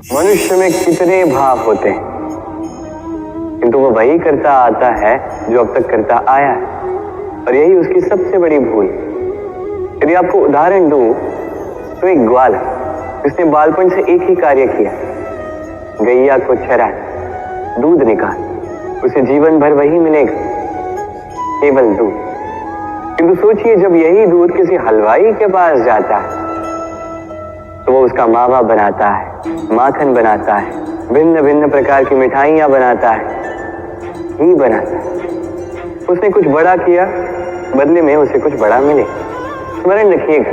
मनुष्य में कितने भाव होते हैं, किंतु वो वही करता आता है जो अब तक करता आया है, और यही उसकी सबसे बड़ी भूल। यदि आपको उदाहरण दूं तो एक ग्वाल जिसने बालपन से एक ही कार्य किया, गैया को चरा, दूध निकाल, उसे जीवन भर वही मिलेगा, केवल दूध। किंतु सोचिए, जब यही दूध किसी हलवाई के पास जाता है तो वो उसका मावा बनाता है, माखन बनाता है, भिन्न भिन्न प्रकार की मिठाइयां बनाता है, घी बनाता है। उसने कुछ बड़ा किया, बदले में उसे कुछ बड़ा मिले। स्मरण रखिएगा,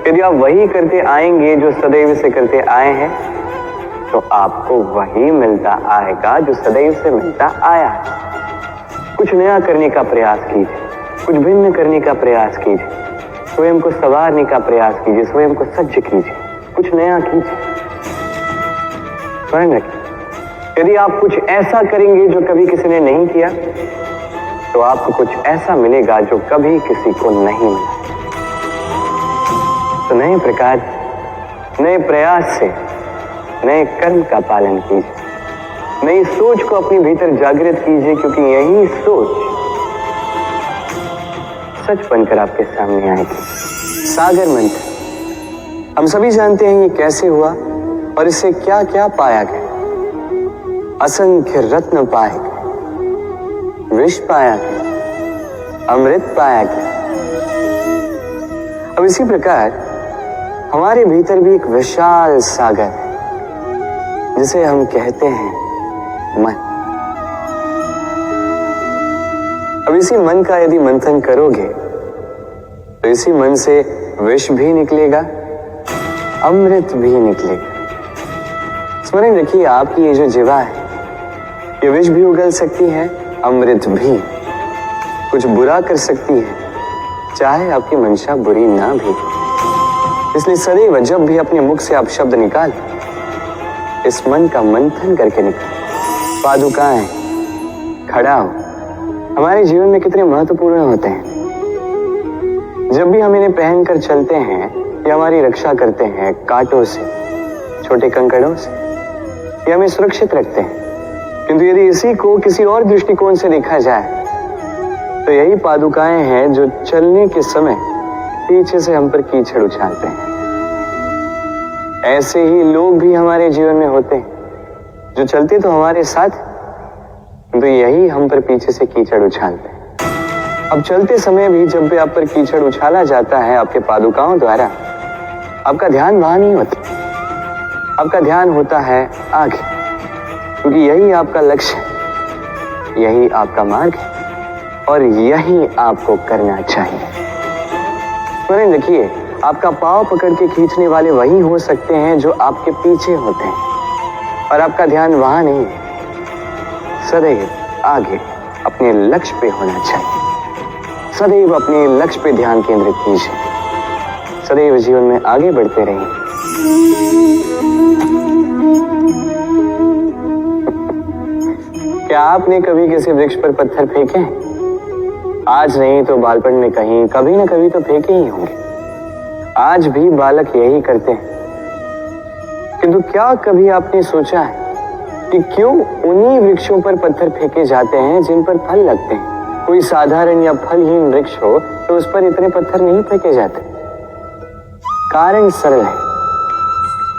यदि आप वही करते आएंगे जो सदैव से करते आए हैं, तो आपको वही मिलता आएगा जो सदैव से मिलता आया है। कुछ नया करने का प्रयास कीजिए, कुछ भिन्न करने का प्रयास कीजिए, स्वयं को संवारने का प्रयास कीजिए, स्वयं को सज्ज कीजिए, कुछ नया कीजिए। स्मरण रखिए, यदि आप कुछ ऐसा करेंगे जो कभी किसी ने नहीं किया, तो आपको कुछ ऐसा मिलेगा जो कभी किसी को नहीं मिला। तो नए प्रकार, नए प्रयास से नए कर्म का पालन कीजिए, नई सोच को अपने भीतर जागृत कीजिए, क्योंकि यही सोच सच बनकर आपके सामने आएगी। सागर मंथन हम सभी जानते हैं ये कैसे हुआ और इससे क्या क्या पाया गया। असंख्य रत्न पाए गए, विष पाया गया, अमृत पाया गया। अब इसी प्रकार हमारे भीतर भी एक विशाल सागर है जिसे हम कहते हैं मन। अब इसी मन का यदि मंथन करोगे तो इसी मन से विष भी निकलेगा, अमृत भी निकलेगा। स्मरण रखिए, आपकी ये जो जीवा है, ये विष भी उगल सकती है, अमृत भी। कुछ बुरा कर सकती है, चाहे आपकी मंशा बुरी ना भी। इसलिए सदैव जब भी अपने मुख से आप शब्द निकाल, इस मन का मंथन करके निकाल। पादुकाएं, खड़ाव हमारे जीवन में कितने महत्वपूर्ण होते हैं। जब भी हम इन्हें पहनकर चलते हैं, ये हमारी रक्षा करते हैं कांटों से, छोटे कंकड़ों से, ये हमें सुरक्षित रखते हैं। किंतु यदि इसी को किसी और दृष्टिकोण से देखा जाए तो यही पादुकाएं हैं जो चलने के समय पीछे से हम पर कीचड़ उछालते हैं। ऐसे ही लोग भी हमारे जीवन में होते हैं जो चलते तो हमारे साथ, तो यही हम पर पीछे से कीचड़ उछालते हैं। अब चलते समय भी जब भी आप पर कीचड़ उछाला जाता है आपके पादुकाओं द्वारा, आपका ध्यान वहां नहीं होता, आपका ध्यान होता है आगे, क्योंकि यही आपका लक्ष्य है, यही आपका मार्ग है और यही आपको करना चाहिए। स्मरण रखिए, आपका पांव पकड़ के खींचने वाले वही हो सकते हैं जो आपके पीछे होते हैं, और आपका ध्यान वहां नहीं, सदैव आगे अपने लक्ष्य पे होना चाहिए। सदैव अपने लक्ष्य पे ध्यान केंद्रित कीजिए, सदैव जीवन में आगे बढ़ते रहिए। क्या आपने कभी किसी वृक्ष पर पत्थर फेंके हैं? आज नहीं तो बालपन में कहीं कभी ना कभी तो फेंके ही होंगे। आज भी बालक यही करते हैं। किंतु क्या कभी आपने सोचा है कि क्यों उन्हीं वृक्षों पर पत्थर फेंके जाते हैं जिन पर फल लगते हैं? कोई साधारण या फलहीन वृक्ष हो तो उस पर इतने पत्थर नहीं फेंके जाते। कारण सरल है,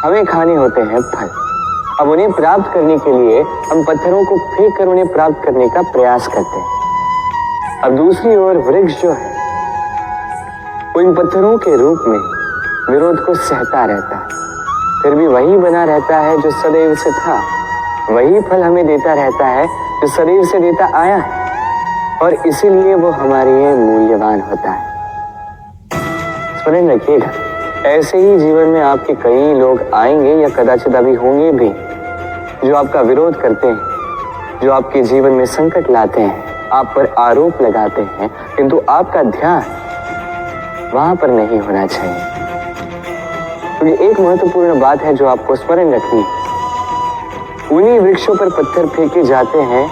हमें खाने होते हैं फल। अब उन्हें प्राप्त करने के लिए हम पत्थरों को फेंक कर उन्हें प्राप्त करने का प्रयास करते हैं। अब दूसरी ओर वृक्ष जो है वो इन पत्थरों के रूप में विरोध को सहता रहता है, फिर भी वही बना रहता है जो सदैव से था, वही फल हमें देता रहता है जो सदैव से देता आया है, और इसीलिए वो हमारे लिए मूल्यवान होता है। स्मरण रखिएगा, ऐसे ही जीवन में आपके कई लोग आएंगे या कदाचित अभी होंगे भी जो आपका विरोध करते हैं, जो आपके जीवन में संकट लाते हैं, आप पर आरोप लगाते हैं, किंतु आपका ध्यान वहां पर नहीं होना चाहिए। क्योंकि एक महत्वपूर्ण बात है जो आपको स्मरण रखनी है, उन्हीं वृक्षों पर पत्थर फेंके जाते हैं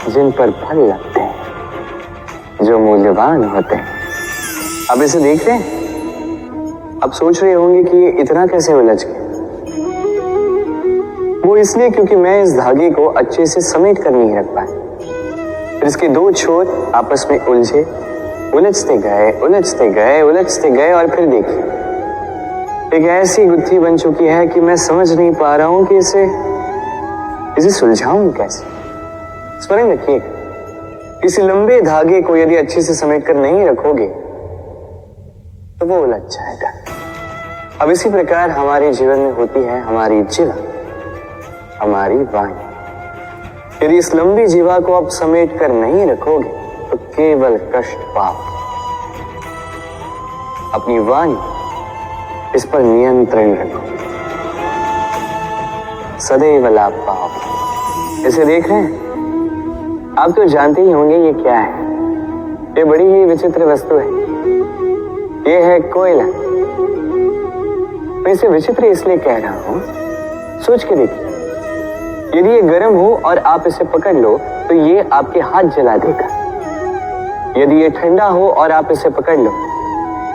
जिन पर फल लगते हैं, जो मूल्यवान होते हैं। अब इसे देख रहे हैं? अब सोच रहे होंगे कि ये इतना कैसे उलझ गया। वो इसलिए क्योंकि मैं इस धागे को अच्छे से समेट कर नहीं रख पाया। फिर इसके दो छोर आपस में उलझे, उलझते गए उलझते गए उलझते गए और फिर देखिए एक ऐसी गुत्थी बन चुकी है कि मैं समझ नहीं पा रहा हूं कि इसे सुलझाऊं कैसे। स्मरण रखिए, इस लंबे धागे को यदि अच्छे से समेट कर नहीं रखोगे तो वो उलझ जाएगा। अब इसी प्रकार हमारे जीवन में होती है हमारी जीवा, हमारी वाणी। यदि इस लंबी जीवा को आप समेट कर नहीं रखोगे तो केवल कष्ट पाओगे। अपनी वाणी, इस पर नियंत्रण रखो, सदैव लाभ पाओगे। इसे देख रहे हैं? आप तो जानते ही होंगे ये क्या है। ये बड़ी ही विचित्र वस्तु है। ये है कोयला। मैं इसे विचित्र इसलिए कह रहा हूं, सोच के देखिए, यदि ये गर्म हो और आप इसे पकड़ लो तो ये आपके हाथ जला देगा। यदि ये ठंडा हो और आप इसे पकड़ लो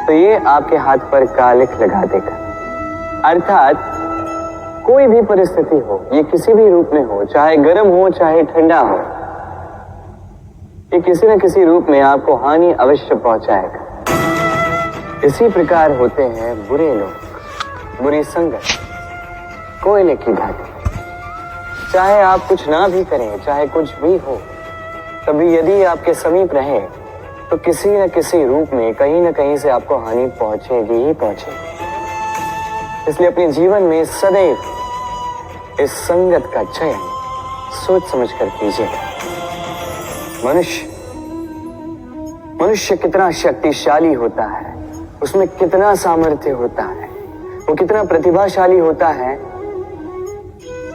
तो ये आपके हाथ पर कालिख लगा देगा। अर्थात कोई भी परिस्थिति हो, ये किसी भी रूप में हो, चाहे गर्म हो चाहे ठंडा हो, ये किसी न किसी रूप में आपको हानि अवश्य पहुंचाएगा। इसी प्रकार होते हैं बुरे लोग, बुरी संगत, कोयले की भांति। चाहे आप कुछ ना भी करें, चाहे कुछ भी हो, कभी यदि आपके समीप रहे तो किसी न किसी रूप में कहीं न कहीं से आपको हानि पहुंचेगी ही पहुंचेगी। इसलिए अपने जीवन में सदैव इस संगत का चयन सोच समझ कर कीजिएगा। मनुष्य कितना शक्तिशाली होता है, उसमें कितना सामर्थ्य होता है, वो कितना प्रतिभाशाली होता है,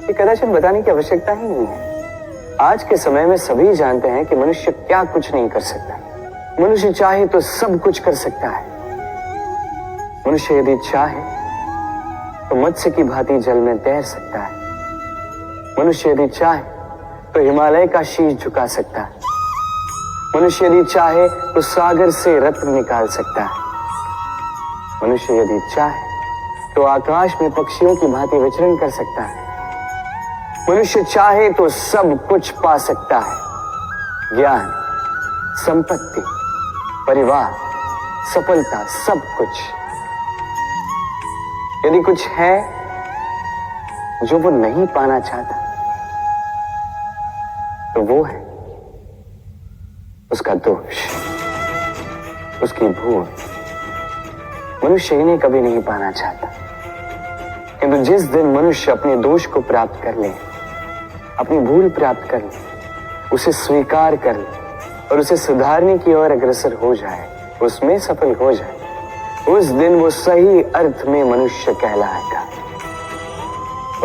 ये कदाचित बताने की आवश्यकता ही नहीं है। आज के समय में सभी जानते हैं कि मनुष्य क्या कुछ नहीं कर सकता। मनुष्य चाहे तो सब कुछ कर सकता है। मनुष्य यदि चाहे तो मत्स्य की भांति जल में तैर सकता है। मनुष्य यदि चाहे तो हिमालय का शीश झुका सकता है। मनुष्य यदि चाहे तो सागर से रत्न निकाल सकता है। मनुष्य यदि चाहे तो आकाश में पक्षियों की भांति विचरण कर सकता है। मनुष्य चाहे तो सब कुछ पा सकता है। ज्ञान, संपत्ति, परिवार, सफलता, सब कुछ। यदि कुछ है जो वो नहीं पाना चाहता तो वो है उसका दोष, उसकी भूल। मनुष्य इन्हें कभी नहीं पाना चाहता, किंतु जिस दिन मनुष्य अपने दोष को प्राप्त कर ले, अपनी भूल प्राप्त कर ले, उसे स्वीकार कर ले और उसे सुधारने की ओर अग्रसर हो जाए, उसमें सफल हो जाए, उस दिन वो सही अर्थ में मनुष्य कहलाएगा।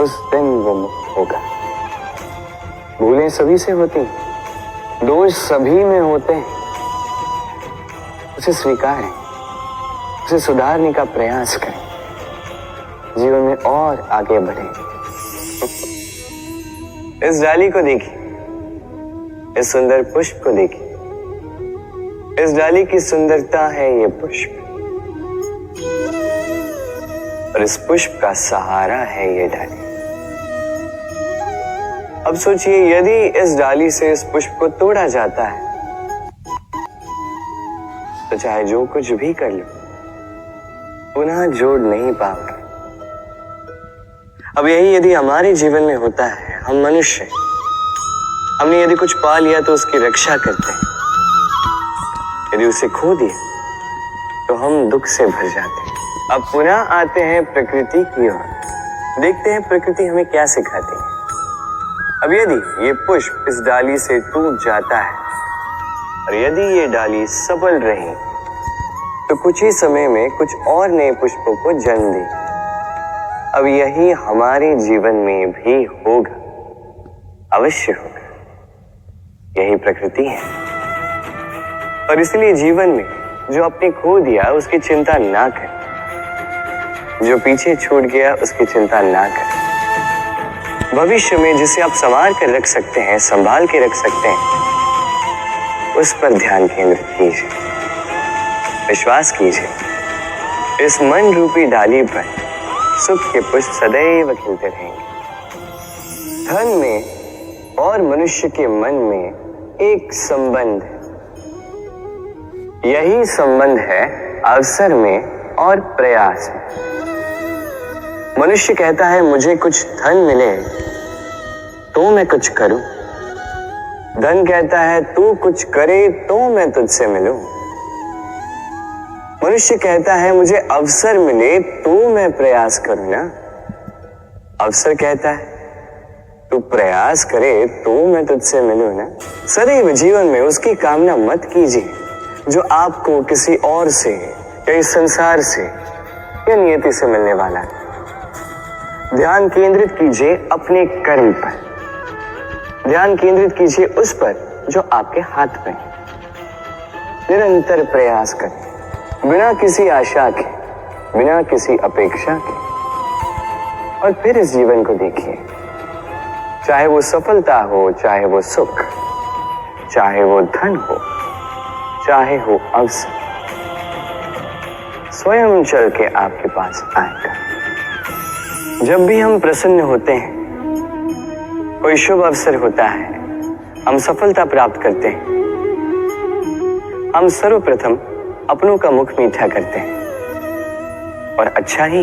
उस दिन वो मुक्त होगा। भूलें सभी से होती हैं, दोष सभी में होते हैं। उसे स्वीकारें, उसे सुधारने का प्रयास करें, जीवन में और आगे बढ़ें। इस डाली को देखिए, इस सुंदर पुष्प को देखिए। इस डाली की सुंदरता है ये पुष्प, और इस पुष्प का सहारा है ये डाली। अब सोचिए, यदि इस डाली से इस पुष्प को तोड़ा जाता है तो चाहे जो कुछ भी कर लो, पुनः जोड़ नहीं पाओगे। अब यही यदि हमारे जीवन में होता है, हम मनुष्य, हमने यदि कुछ पा लिया तो उसकी रक्षा करते हैं, यदि उसे खो दिया तो हम दुख से भर जाते हैं। अब पुनः आते हैं प्रकृति की ओर, देखते हैं प्रकृति हमें क्या सिखाती है। अब यदि ये पुष्प इस डाली से टूट जाता है और यदि ये डाली सबल रही तो कुछ ही समय में कुछ और नए पुष्पों को जन्म दे। अब यही हमारे जीवन में भी होगा, अवश्य होगा। यही प्रकृति है। और इसलिए जीवन में जो आपने खो दिया उसकी चिंता ना करें, जो पीछे छूट गया उसकी चिंता ना करें। भविष्य में जिसे आप संभाल कर रख सकते हैं, संभाल के रख सकते हैं, उस पर ध्यान केंद्रित कीजिए, विश्वास कीजिए। इस मन रूपी डाली पर सुख के पुष्प सदैव खिलते रहेंगे। धन में और मनुष्य के मन में एक संबंध है। यही संबंध है अवसर में और प्रयास में। मनुष्य कहता है मुझे कुछ धन मिले तो मैं कुछ करूं। धन कहता है तू कुछ करे तो मैं तुझसे मिलूं। मनुष्य कहता है मुझे अवसर मिले तो मैं प्रयास करूं ना। अवसर कहता है तू प्रयास करे तो मैं तुझसे मिलूं ना। सदैव जीवन में उसकी कामना मत कीजिए जो आपको किसी और से या इस संसार से या नियति से मिलने वाला है। ध्यान केंद्रित कीजिए अपने कर्म पर। ध्यान केंद्रित कीजिए उस पर जो आपके हाथ में है। निरंतर प्रयास करें बिना किसी आशा के, बिना किसी अपेक्षा के, और फिर इस जीवन को देखिए। चाहे वो सफलता हो, चाहे वो सुख, चाहे वो धन हो, चाहे हो अवसर, स्वयं चल के आपके पास आएगा। जब भी हम प्रसन्न होते हैं, कोई शुभ अवसर होता है, हम सफलता प्राप्त करते हैं, हम सर्वप्रथम अपनों का मुख मीठा करते हैं। और अच्छा ही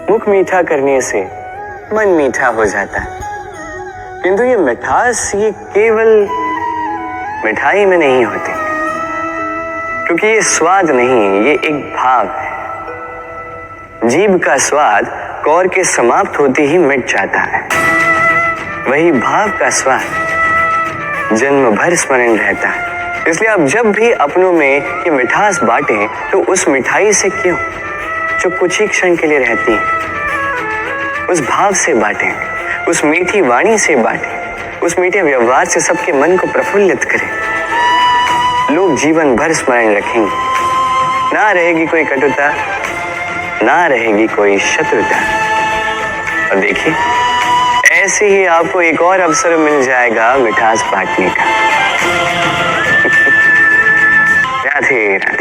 मुख मीठा करने से मन मीठा हो जाता है। किंतु ये मिठास ये केवल मिठाई में नहीं होती, क्योंकि ये स्वाद नहीं, ये एक भाव है। जीभ का स्वाद कौर के समाप्त होते ही मिट जाता है। वही भाव का स्वाद जन्म भर स्मरण रहता है। इसलिए आप जब भी अपनों में ये मिठास बांटें तो उस मिठाई से क्यों जो कुछ ही क्षण के लिए रहती है, उस भाव से बांटें, उस मीठी वाणी से बांटें, उस मीठे व्यवहार से सबके मन को प्रफुल्लित करें। लोग जीवन भर स्मरण रखेंगे। ना रहेगी कोई कटुता, ना रहेगी कोई शत्रुता। और देखिए ऐसे ही आपको एक और अवसर मिल जाएगा मिठास बांटने का। राधे राधे।